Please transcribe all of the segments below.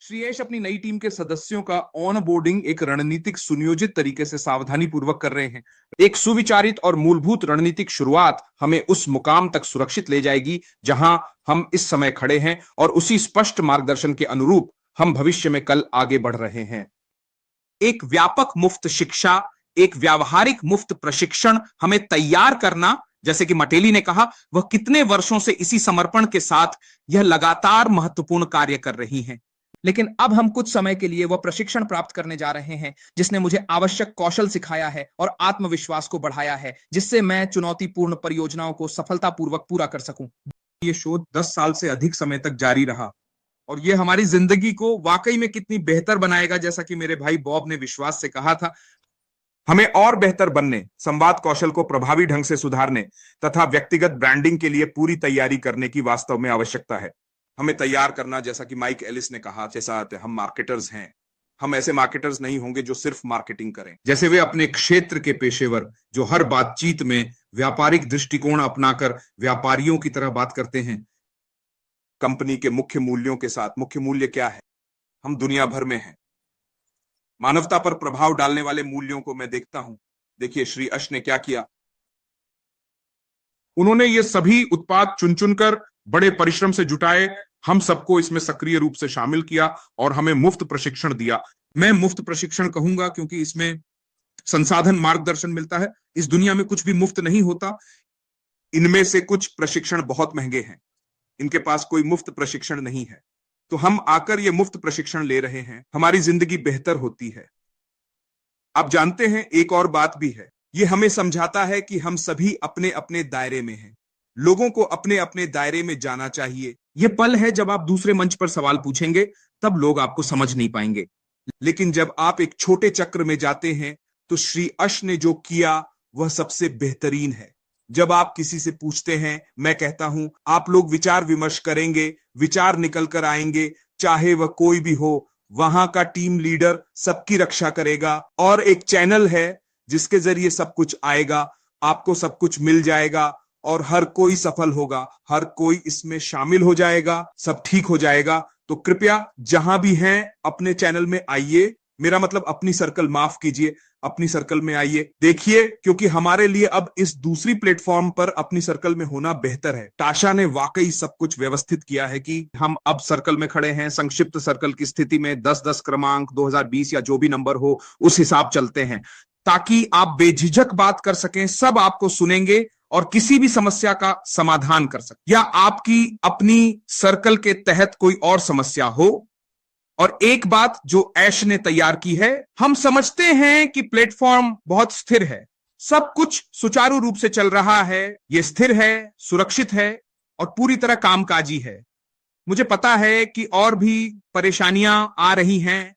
श्रेयस अपनी नई टीम के सदस्यों का ऑन बोर्डिंग एक रणनीतिक सुनियोजित तरीके से सावधानी पूर्वक कर रहे हैं। एक सुविचारित और मूलभूत रणनीतिक शुरुआत हमें उस मुकाम तक सुरक्षित ले जाएगी जहां हम इस समय खड़े हैं, और उसी स्पष्ट मार्गदर्शन के अनुरूप हम भविष्य में कल आगे बढ़ रहे हैं। एक व्यापक मुफ्त शिक्षा, एक व्यावहारिक मुफ्त प्रशिक्षण हमें तैयार करना, जैसे कि मटेली ने कहा, वह कितने वर्षों से इसी समर्पण के साथ यह लगातार महत्वपूर्ण कार्य कर रही हैं। लेकिन अब हम कुछ समय के लिए वह प्रशिक्षण प्राप्त करने जा रहे हैं जिसने मुझे आवश्यक कौशल सिखाया है और आत्मविश्वास को बढ़ाया है, जिससे मैं चुनौतीपूर्ण परियोजनाओं को सफलतापूर्वक पूरा कर सकूं। ये शोध 10 साल से अधिक समय तक जारी रहा और ये हमारी जिंदगी को वाकई में कितनी बेहतर बनाएगा। जैसा कि मेरे भाई बॉब ने विश्वास से कहा था, हमें और बेहतर बनने, संवाद कौशल को प्रभावी ढंग से सुधारने तथा व्यक्तिगत ब्रांडिंग के लिए पूरी तैयारी करने की वास्तव में आवश्यकता है। हमें तैयार करना, जैसा कि माइक एलिस ने कहा, जैसा हम मार्केटर्स हैं, हम ऐसे मार्केटर्स नहीं होंगे जो सिर्फ मार्केटिंग करें। जैसे वे अपने क्षेत्र के पेशेवर जो हर बातचीत में व्यापारिक दृष्टिकोण अपनाकर व्यापारियों की तरह बात करते हैं। कंपनी के मुख्य मूल्यों के साथ, मुख्य मूल्य क्या है? हम दुनिया भर में हैं। मानवता पर प्रभाव डालने वाले मूल्यों को मैं देखता हूं। देखिए श्री अश ने क्या किया। उन्होंने ये सभी उत्पाद चुन चुनकर बड़े परिश्रम से जुटाए, हम सबको इसमें सक्रिय रूप से शामिल किया और हमें मुफ्त प्रशिक्षण दिया। मैं मुफ्त प्रशिक्षण कहूंगा क्योंकि इसमें संसाधन, मार्गदर्शन मिलता है। इस दुनिया में कुछ भी मुफ्त नहीं होता। इनमें से कुछ प्रशिक्षण बहुत महंगे हैं, इनके पास कोई मुफ्त प्रशिक्षण नहीं है। तो हम आकर ये मुफ्त प्रशिक्षण ले रहे हैं, हमारी जिंदगी बेहतर होती है। आप जानते हैं, एक और बात भी है, ये हमें समझाता है कि हम सभी अपने अपने दायरे में हैं। लोगों को अपने अपने दायरे में जाना चाहिए। ये पल है जब आप दूसरे मंच पर सवाल पूछेंगे, तब लोग आपको समझ नहीं पाएंगे। लेकिन जब आप एक छोटे चक्र में जाते हैं, तो श्री अश ने जो किया वह सबसे बेहतरीन है। जब आप किसी से पूछते हैं, मैं कहता हूं, आप लोग विचार विमर्श करेंगे, विचार निकल कर आएंगे, चाहे वह कोई भी हो। वहां का टीम लीडर सबकी रक्षा करेगा और एक चैनल है जिसके जरिए सब कुछ आएगा, आपको सब कुछ मिल जाएगा और हर कोई सफल होगा, हर कोई इसमें शामिल हो जाएगा, सब ठीक हो जाएगा। तो कृपया जहां भी हैं अपने चैनल में आइए, मेरा मतलब अपनी सर्कल, माफ कीजिए, अपनी सर्कल में आइए। देखिए, क्योंकि हमारे लिए अब इस दूसरी प्लेटफॉर्म पर अपनी सर्कल में होना बेहतर है। टाशा ने वाकई सब कुछ व्यवस्थित किया है कि हम अब सर्कल में खड़े हैं। संक्षिप्त सर्कल की स्थिति में 10-10 क्रमांक, 2020 या जो भी नंबर हो उस हिसाब चलते हैं, ताकि आप बेझिझक बात कर सकें। सब आपको सुनेंगे और किसी भी समस्या का समाधान कर सकें, या आपकी अपनी सर्कल के तहत कोई और समस्या हो। और एक बात जो ऐश ने तैयार की है, हम समझते हैं कि प्लेटफॉर्म बहुत स्थिर है, सब कुछ सुचारू रूप से चल रहा है, ये स्थिर है, सुरक्षित है और पूरी तरह कामकाजी है। मुझे पता है कि और भी परेशानियां आ रही हैं।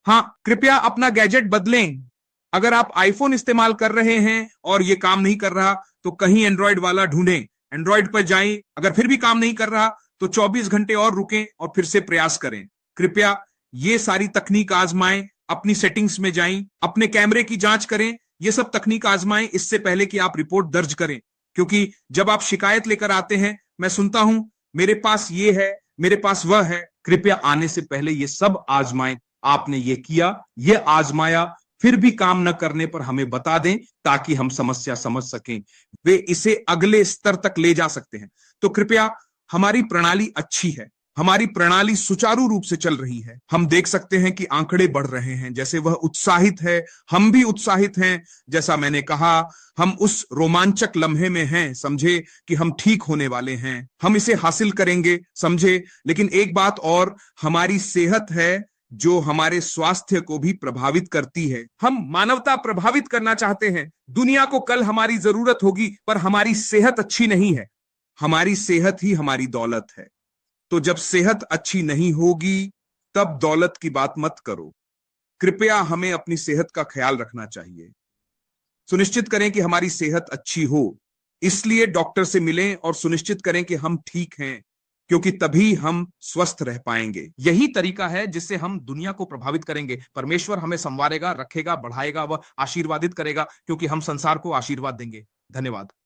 हां, कृपया अपना गैजेट बदलें। अगर आप आईफोन इस्तेमाल कर रहे हैं और ये काम नहीं कर रहा, तो कहीं एंड्रॉयड वाला ढूंढें, एंड्रॉयड पर जाएं। अगर फिर भी काम नहीं कर रहा, तो 24 घंटे और रुकें और फिर से प्रयास करें। कृपया ये सारी तकनीक आजमाएं, अपनी सेटिंग्स में जाएं, अपने कैमरे की जांच करें, ये सब तकनीक आजमाएं इससे पहले कि आप रिपोर्ट दर्ज करें। क्योंकि जब आप शिकायत लेकर आते हैं, मैं सुनता हूं, मेरे पास ये है, मेरे पास वह है। कृपया आने से पहले ये सब आजमाएं। आपने ये किया, ये आजमाया, फिर भी काम न करने पर हमें बता दें ताकि हम समस्या समझ सकें, वे इसे अगले स्तर तक ले जा सकते हैं। तो कृपया, हमारी प्रणाली अच्छी है, हमारी प्रणाली सुचारू रूप से चल रही है। हम देख सकते हैं कि आंकड़े बढ़ रहे हैं, जैसे वह उत्साहित है, हम भी उत्साहित हैं। जैसा मैंने कहा, हम उस रोमांचक लम्हे में हैं, समझे, कि हम ठीक होने वाले हैं, हम इसे हासिल करेंगे, समझे। लेकिन एक बात और, हमारी सेहत है जो हमारे स्वास्थ्य को भी प्रभावित करती है। हम मानवता प्रभावित करना चाहते हैं, दुनिया को कल हमारी जरूरत होगी, पर हमारी सेहत अच्छी नहीं है। हमारी सेहत ही हमारी दौलत है। तो जब सेहत अच्छी नहीं होगी, तब दौलत की बात मत करो। कृपया हमें अपनी सेहत का ख्याल रखना चाहिए। सुनिश्चित करें कि हमारी सेहत अच्छी हो, इसलिए डॉक्टर से मिलें और सुनिश्चित करें कि हम ठीक हैं, क्योंकि तभी हम स्वस्थ रह पाएंगे। यही तरीका है जिससे हम दुनिया को प्रभावित करेंगे। परमेश्वर हमें संवारेगा, रखेगा, बढ़ाएगा, वह आशीर्वादित करेगा, क्योंकि हम संसार को आशीर्वाद देंगे। धन्यवाद।